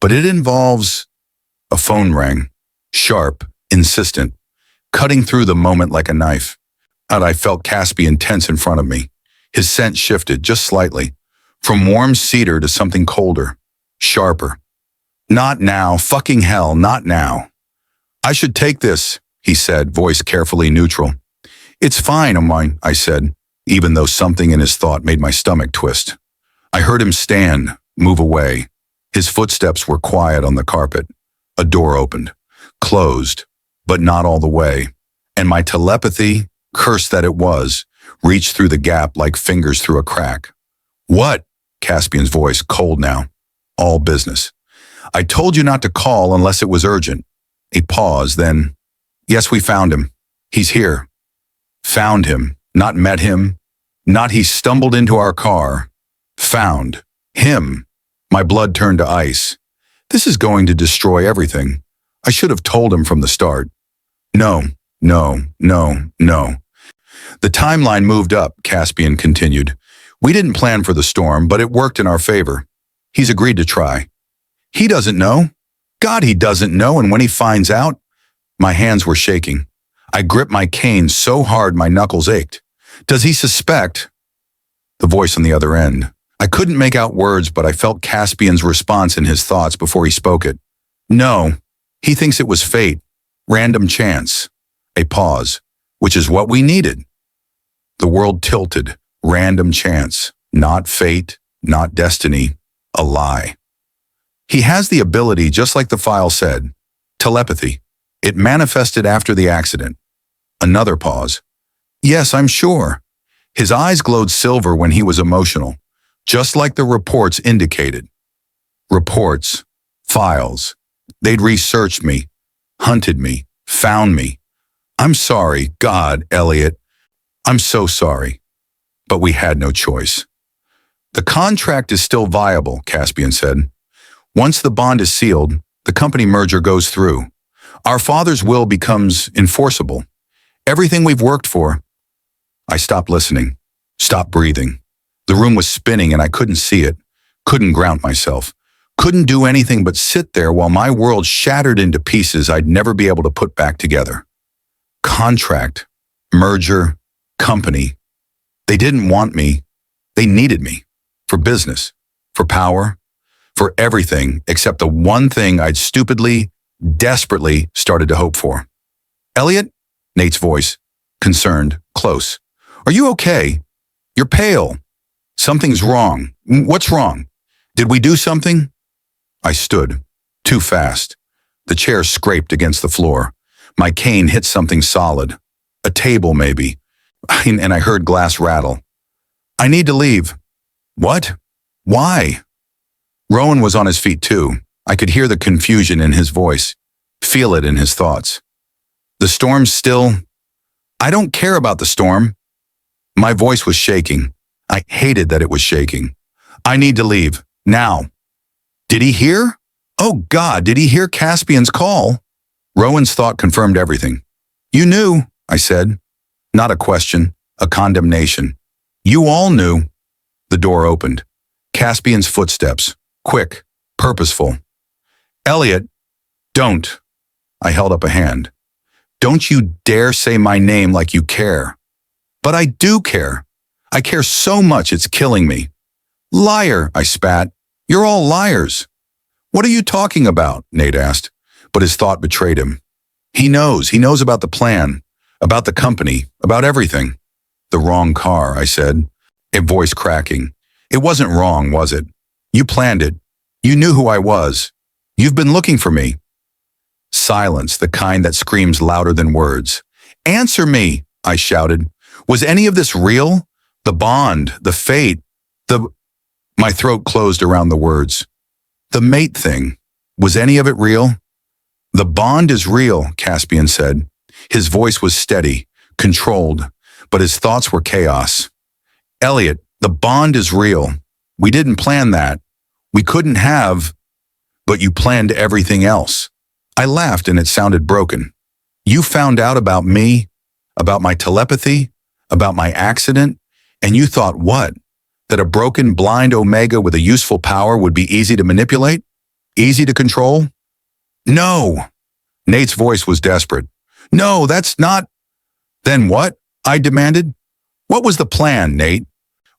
but it involves... A phone rang, sharp, insistent, cutting through the moment like a knife. And I felt Caspian tense in front of me. His scent shifted just slightly, from warm cedar to something colder, sharper. Not now, fucking hell, not now. I should take this, he said, voice carefully neutral. It's fine, Omega, I said, even though something in his thought made my stomach twist. I heard him stand, move away. His footsteps were quiet on the carpet. A door opened, closed, but not all the way. And my telepathy, cursed that it was, reached through the gap like fingers through a crack. What? Caspian's voice, cold now. All business. I told you not to call unless it was urgent. A pause, then, yes, we found him. He's here. Found him, not met him, not he stumbled into our car. Found. Him. My blood turned to ice. This is going to destroy everything. I should have told him from the start. No, no, no, no. The timeline moved up, Caspian continued. We didn't plan for the storm, but it worked in our favor. He's agreed to try. He doesn't know. God, he doesn't know, and when he finds out... My hands were shaking. I gripped my cane so hard my knuckles ached. Does he suspect? The voice on the other end, I couldn't make out words, but I felt Caspian's response in his thoughts before he spoke it. No, he thinks it was fate, random chance. A pause, which is what we needed. The world tilted, random chance, not fate, not destiny, a lie. He has the ability, just like the file said, telepathy. It manifested after the accident. Another pause. Yes, I'm sure. His eyes glowed silver when he was emotional, just like the reports indicated. Reports, files. They'd researched me, hunted me, found me. I'm sorry, God, Elliot. I'm so sorry. But we had no choice. The contract is still viable, Caspian said. Once the bond is sealed, the company merger goes through. Our father's will becomes enforceable. Everything we've worked for. I stopped listening, stopped breathing. The room was spinning and I couldn't see it, couldn't ground myself, couldn't do anything but sit there while my world shattered into pieces I'd never be able to put back together. Contract, merger, company. They didn't want me. They needed me. For business, for power, for everything except the one thing I'd stupidly, desperately started to hope for. Elliot? Nate's voice, concerned, close. Are you okay? You're pale. Something's wrong. What's wrong? Did we do something? I stood, too fast. The chair scraped against the floor. My cane hit something solid. A table, maybe. And I heard glass rattle. I need to leave. What? Why? Rowan was on his feet too. I could hear the confusion in his voice, feel it in his thoughts. The storm's still... I don't care about the storm. My voice was shaking. I hated that it was shaking. I need to leave. Now. Did he hear? Oh God, did he hear Caspian's call? Rowan's thought confirmed everything. You knew, I said. Not a question, a condemnation. You all knew. The door opened. Caspian's footsteps, quick, purposeful. Elliot, don't. I held up a hand. Don't you dare say my name like you care. But I do care. I care so much it's killing me. Liar, I spat. You're all liars. What are you talking about? Nate asked, but his thought betrayed him. He knows about the plan, about the company, about everything. The wrong car, I said, a voice cracking. It wasn't wrong, was it? You planned it. You knew who I was. You've been looking for me. Silence, the kind that screams louder than words. Answer me, I shouted. Was any of this real? The bond, the fate, My throat closed around the words. The mate thing. Was any of it real? The bond is real, Caspian said. His voice was steady, controlled, but his thoughts were chaos. Elliot, the bond is real. We didn't plan that. We couldn't have, but you planned everything else. I laughed and it sounded broken. You found out about me, about my telepathy, about my accident, and you thought what? That a broken, blind Omega with a useful power would be easy to manipulate? Easy to control? No. Nate's voice was desperate. No, that's not. Then what? I demanded. What was the plan, Nate?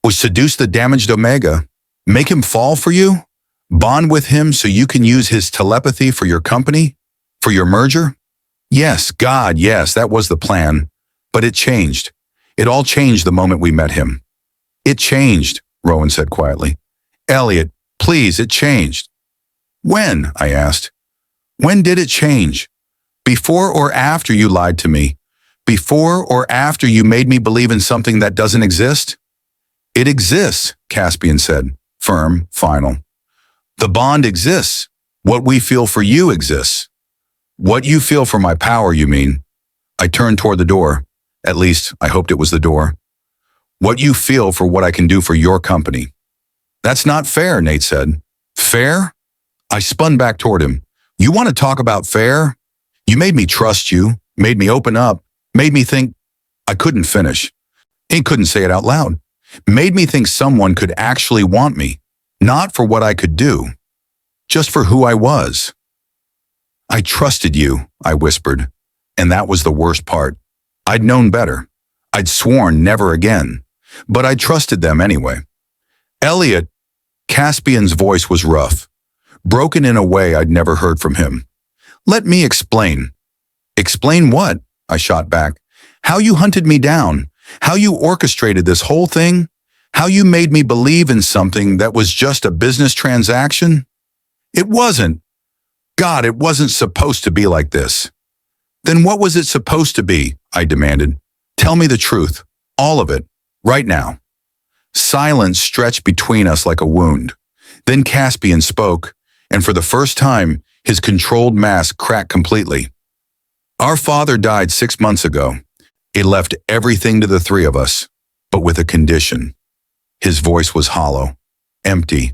Was seduce the damaged Omega? Make him fall for you? Bond with him so you can use his telepathy for your company? For your merger? Yes, God, yes, that was the plan. But it changed. It all changed the moment we met him. It changed, Rowan said quietly. Elliot, please, it changed. When? I asked. When did it change? Before or after you lied to me? Before or after you made me believe in something that doesn't exist? It exists, Caspian said, firm, final. The bond exists. What we feel for you exists. What you feel for my power, you mean? I turned toward the door. At least, I hoped it was the door. What you feel for what I can do for your company. That's not fair, Nate said. Fair? I spun back toward him. You want to talk about fair? You made me trust you, made me open up, made me think. I couldn't finish. He couldn't say it out loud. Made me think someone could actually want me, not for what I could do, just for who I was. I trusted you, I whispered, and that was the worst part. I'd known better. I'd sworn never again, but I trusted them anyway. Elliot, Caspian's voice was rough, broken in a way I'd never heard from him. Let me explain. Explain what? I shot back. How you hunted me down. How you orchestrated this whole thing. How you made me believe in something that was just a business transaction. It wasn't. God, it wasn't supposed to be like this. Then what was it supposed to be? I demanded. Tell me the truth. All of it. Right now. Silence stretched between us like a wound. Then Caspian spoke, and for the first time, his controlled mask cracked completely. Our father died 6 months ago. It left everything to the three of us, but with a condition. His voice was hollow, empty.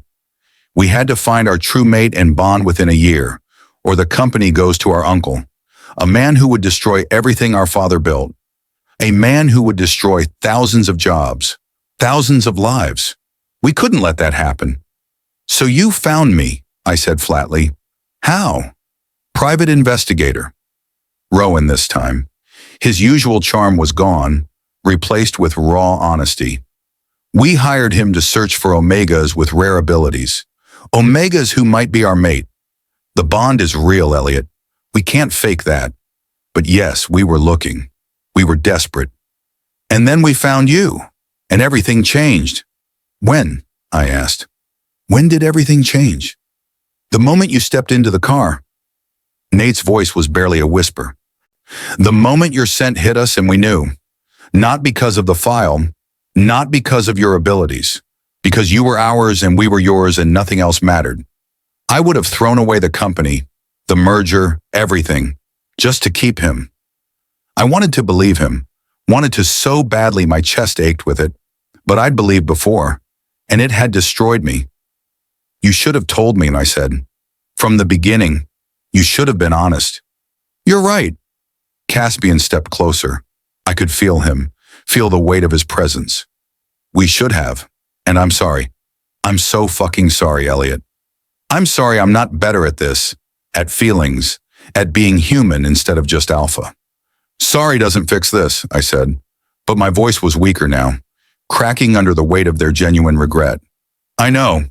We had to find our true mate and bond within a year, or the company goes to our uncle, a man who would destroy everything our father built, a man who would destroy thousands of jobs, thousands of lives. We couldn't let that happen. So you found me, I said flatly. How? Private investigator. Rowan this time. His usual charm was gone, replaced with raw honesty. We hired him to search for Omegas with rare abilities. Omegas who might be our mate. The bond is real, Elliot. We can't fake that. But yes, we were looking. We were desperate. And then we found you, and everything changed. When? I asked. When did everything change? The moment you stepped into the car. Nate's voice was barely a whisper. The moment your scent hit us and we knew. Not because of the file, not because of your abilities, because you were ours and we were yours and nothing else mattered. I would have thrown away the company, the merger, everything, just to keep him. I wanted to believe him, wanted to so badly my chest ached with it, but I'd believed before, and it had destroyed me. You should have told me, I said. From the beginning, you should have been honest. You're right. Caspian stepped closer. I could feel him, feel the weight of his presence. We should have, and I'm sorry. I'm so fucking sorry, Elliot. I'm sorry I'm not better at this, at feelings, at being human instead of just alpha. Sorry doesn't fix this, I said, but my voice was weaker now, cracking under the weight of their genuine regret. I know.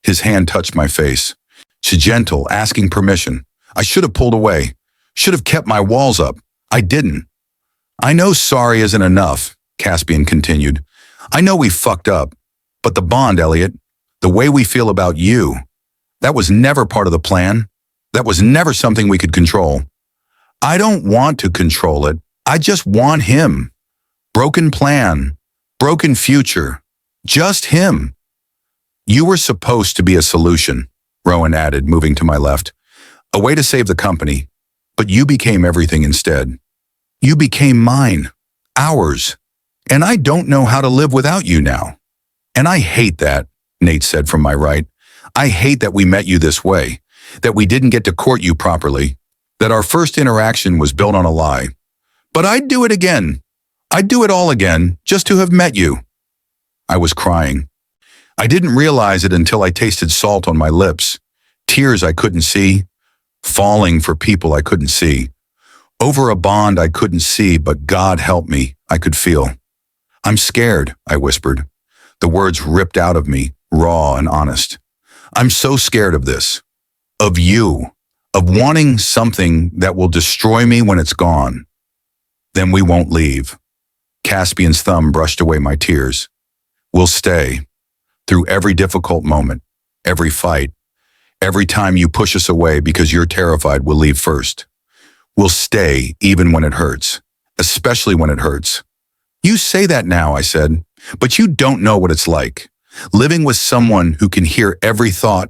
His hand touched my face. Gentle, asking permission. I should have pulled away, should have kept my walls up. I didn't. I know sorry isn't enough, Caspian continued. I know we fucked up, but the bond, Elliot, the way we feel about you, that was never part of the plan. That was never something we could control. I don't want to control it. I just want him. Broken plan, broken future, just him. You were supposed to be a solution, Rowan added, moving to my left. A way to save the company, but you became everything instead. You became mine, ours, and I don't know how to live without you now. And I hate that, Nate said from my right. I hate that we met you this way, that we didn't get to court you properly, that our first interaction was built on a lie. But I'd do it again. I'd do it all again, just to have met you. I was crying. I didn't realize it until I tasted salt on my lips, tears I couldn't see, falling for people I couldn't see, over a bond I couldn't see, but God help me, I could feel. I'm scared, I whispered. The words ripped out of me, raw and honest. I'm so scared of this, of you, of wanting something that will destroy me when it's gone. Then we won't leave. Caspian's thumb brushed away my tears. We'll stay. Through every difficult moment, every fight, every time you push us away because you're terrified we'll leave first. We'll stay even when it hurts, especially when it hurts. You say that now, I said, but you don't know what it's like. Living with someone who can hear every thought,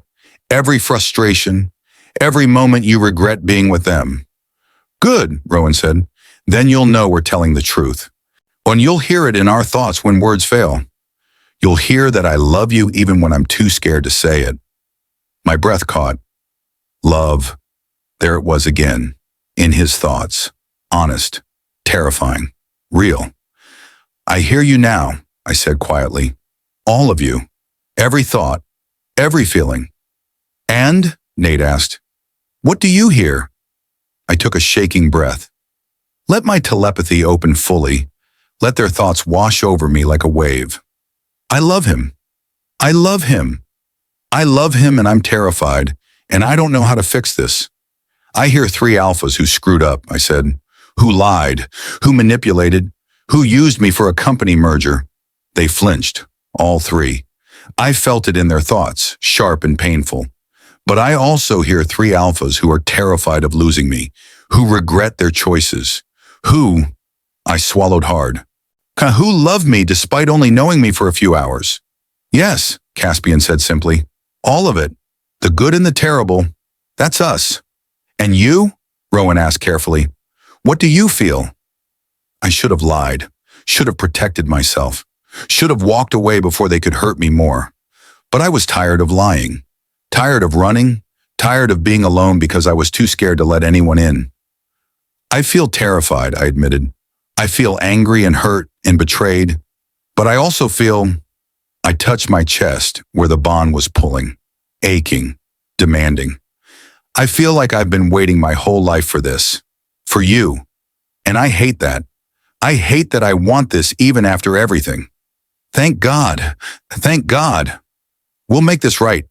every frustration, every moment you regret being with them. Good, Rowan said. Then you'll know we're telling the truth. And you'll hear it in our thoughts when words fail. You'll hear that I love you even when I'm too scared to say it. My breath caught. Love. There it was again. In his thoughts. Honest. Terrifying. Real. I hear you now, I said quietly. All of you. Every thought. Every feeling. And, Nate asked, what do you hear? I took a shaking breath. Let my telepathy open fully. Let their thoughts wash over me like a wave. I love him. I love him. I love him and I'm terrified, and I don't know how to fix this. I hear three alphas who screwed up, I said, who lied, who manipulated, who used me for a company merger. They flinched, all three. I felt it in their thoughts, sharp and painful. But I also hear three alphas who are terrified of losing me, who regret their choices, who, I swallowed hard, who love me despite only knowing me for a few hours. Yes, Caspian said simply. All of it. The good and the terrible. That's us. And you? Rowan asked carefully. What do you feel? I should have lied, should have protected myself, should have walked away before they could hurt me more. But I was tired of lying, tired of running, tired of being alone because I was too scared to let anyone in. I feel terrified, I admitted. I feel angry and hurt and betrayed. But I also feel... I touched my chest where the bond was pulling, aching, demanding. I feel like I've been waiting my whole life for this, for you. And I hate that. I hate that I want this even after everything. Thank God. Thank God. We'll make this right.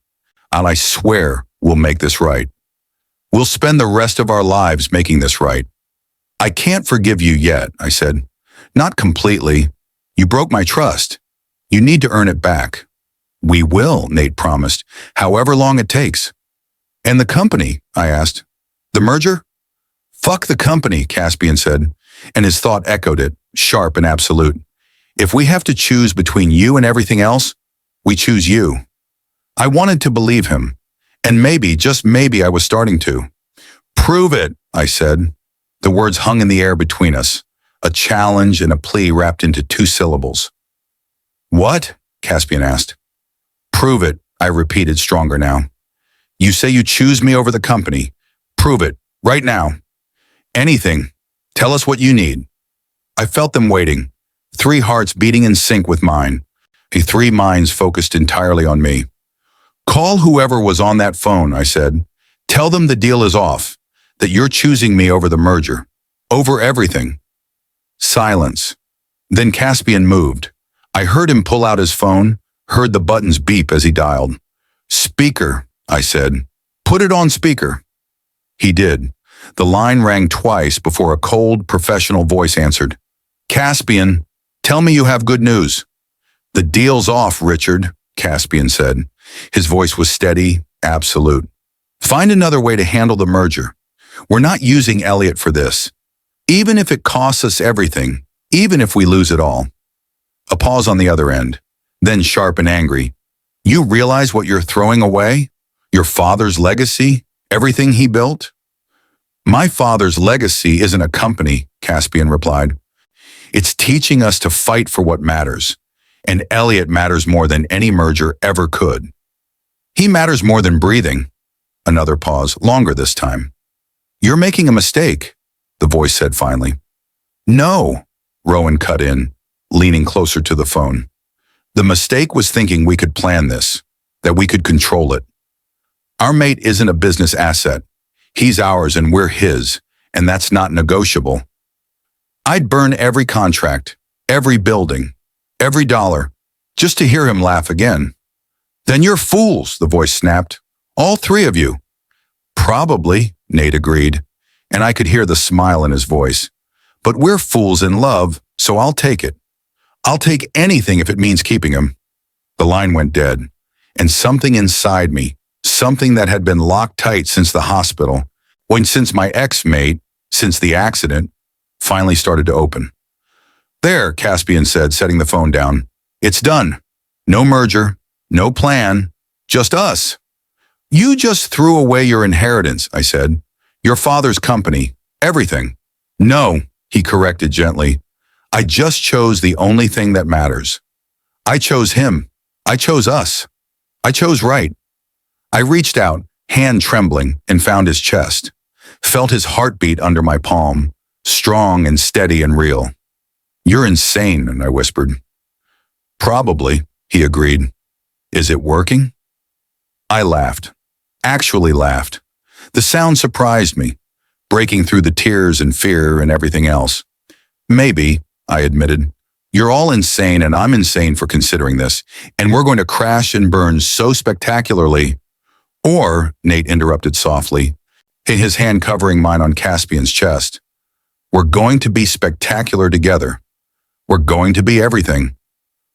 And I swear we'll make this right. We'll spend the rest of our lives making this right. I can't forgive you yet, I said. Not completely. You broke my trust. You need to earn it back. We will, Nate promised, however long it takes. And the company, I asked. The merger? Fuck the company, Caspian said, and his thought echoed it, sharp and absolute. If we have to choose between you and everything else, we choose you. I wanted to believe him, and maybe, just maybe, I was starting to. Prove it, I said. The words hung in the air between us, a challenge and a plea wrapped into two syllables. What? Caspian asked. Prove it, I repeated, stronger now. You say you choose me over the company. Prove it, right now. Anything. Tell us what you need. I felt them waiting, three hearts beating in sync with mine, three minds focused entirely on me. Call whoever was on that phone, I said. Tell them the deal is off, that you're choosing me over the merger, over everything. Silence. Then Caspian moved. I heard him pull out his phone, heard the buttons beep as he dialed. Speaker, I said. Put it on speaker. He did. The line rang twice before a cold, professional voice answered. Caspian, tell me you have good news. The deal's off, Richard, Caspian said. His voice was steady, absolute. Find another way to handle the merger. We're not using Elliot for this. Even if it costs us everything, even if we lose it all. A pause on the other end, then sharp and angry. You realize what you're throwing away? Your father's legacy? Everything he built? My father's legacy isn't a company, Caspian replied. It's teaching us to fight for what matters. And Elliot matters more than any merger ever could. He matters more than breathing. Another pause, longer this time. You're making a mistake, the voice said finally. No, Rowan cut in, leaning closer to the phone. The mistake was thinking we could plan this, that we could control it. Our mate isn't a business asset. He's ours and we're his, and that's not negotiable. I'd burn every contract, every building, every dollar, just to hear him laugh again. Then you're fools, the voice snapped. All three of you. Probably, Nate agreed, and I could hear the smile in his voice. But we're fools in love, so I'll take it. I'll take anything if it means keeping him. The line went dead, and something inside me, something that had been locked tight since the hospital, since my ex-mate, since the accident, finally started to open. There, Caspian said, setting the phone down. It's done. No merger, no plan, just us. You just threw away your inheritance, I said. Your father's company, everything. No, he corrected gently. I just chose the only thing that matters. I chose him. I chose us. I chose right. I reached out, hand trembling, and found his chest. Felt his heartbeat under my palm, strong and steady and real. You're insane, I whispered. Probably, he agreed. Is it working? I laughed. Actually laughed. The sound surprised me, breaking through the tears and fear and everything else. Maybe, I admitted, You're all insane and I'm insane for considering this, and we're going to crash and burn so spectacularly. Or, Nate interrupted softly, his hand covering mine on Caspian's chest. We're going to be spectacular together. We're going to be everything.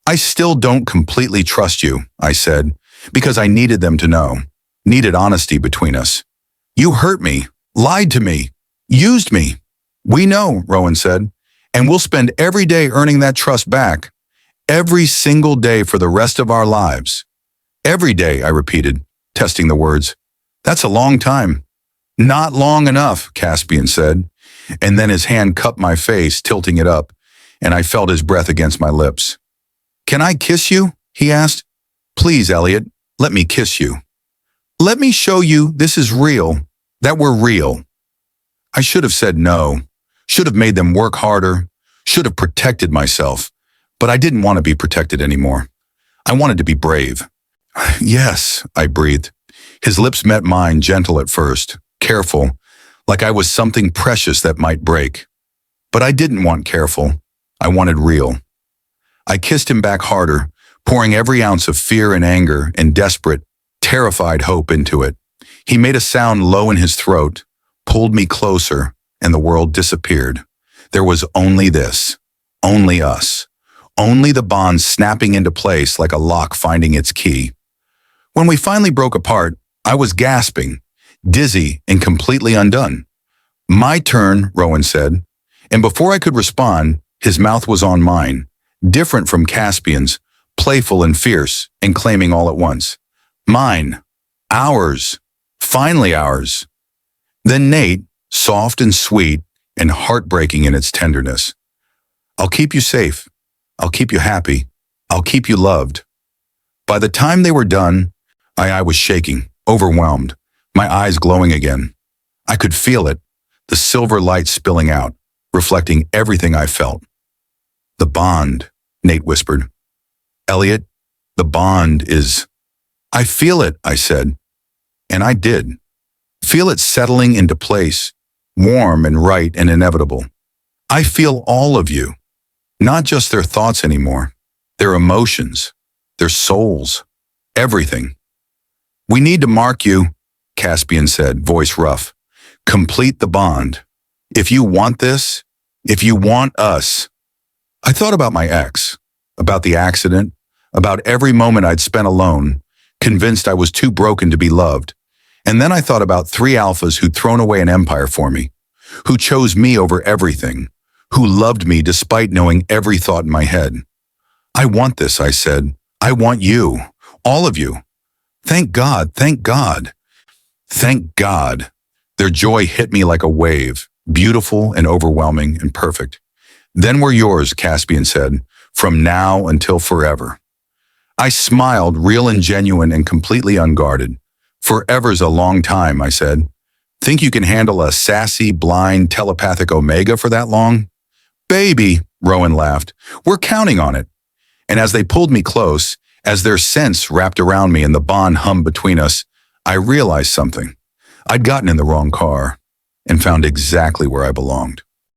I still don't completely trust you, I said, because I needed them to know. Needed honesty between us. You hurt me, lied to me, used me. We know, Rowan said, and we'll spend every day earning that trust back. Every single day for the rest of our lives. Every day, I repeated, testing the words. That's a long time. Not long enough, Caspian said, and then his hand cupped my face, tilting it up, and I felt his breath against my lips. Can I kiss you? He asked. Please, Elliot, let me kiss you. Let me show you this is real, that we're real. I should have said no, should have made them work harder, should have protected myself, but I didn't want to be protected anymore. I wanted to be brave. Yes, I breathed. His lips met mine, gentle at first, careful, like I was something precious that might break. But I didn't want careful. I wanted real. I kissed him back harder, pouring every ounce of fear and anger and desperate, terrified hope into it. He made a sound low in his throat, pulled me closer, and the world disappeared. There was only this, only us, only the bond snapping into place like a lock finding its key. When we finally broke apart, I was gasping, dizzy and completely undone. My turn, Rowan said, and before I could respond, his mouth was on mine, different from Caspian's, playful and fierce, and claiming all at once. Mine. Ours. Finally ours. Then Nate, soft and sweet and heartbreaking in its tenderness. I'll keep you safe. I'll keep you happy. I'll keep you loved. By the time they were done, I was shaking, overwhelmed, my eyes glowing again. I could feel it, the silver light spilling out, reflecting everything I felt. The bond, Nate whispered. Elliot, the bond is... I feel it, I said. And I did. Feel it settling into place, warm and right and inevitable. I feel all of you, not just their thoughts anymore, their emotions, their souls, everything. We need to mark you, Caspian said, voice rough. Complete the bond. If you want this, if you want us. I thought about my ex, about the accident, about every moment I'd spent alone, convinced I was too broken to be loved. And then I thought about 3 alphas who'd thrown away an empire for me, who chose me over everything, who loved me despite knowing every thought in my head. I want this, I said. I want you, all of you. Thank God, thank God. Thank God. Their joy hit me like a wave, beautiful and overwhelming and perfect. Then we're yours, Caspian said, from now until forever. I smiled, real and genuine and completely unguarded. Forever's a long time, I said. Think you can handle a sassy, blind, telepathic Omega for that long? Baby, Rowan laughed. We're counting on it. And as they pulled me close, as their scents wrapped around me and the bond hummed between us, I realized something. I'd gotten in the wrong car and found exactly where I belonged.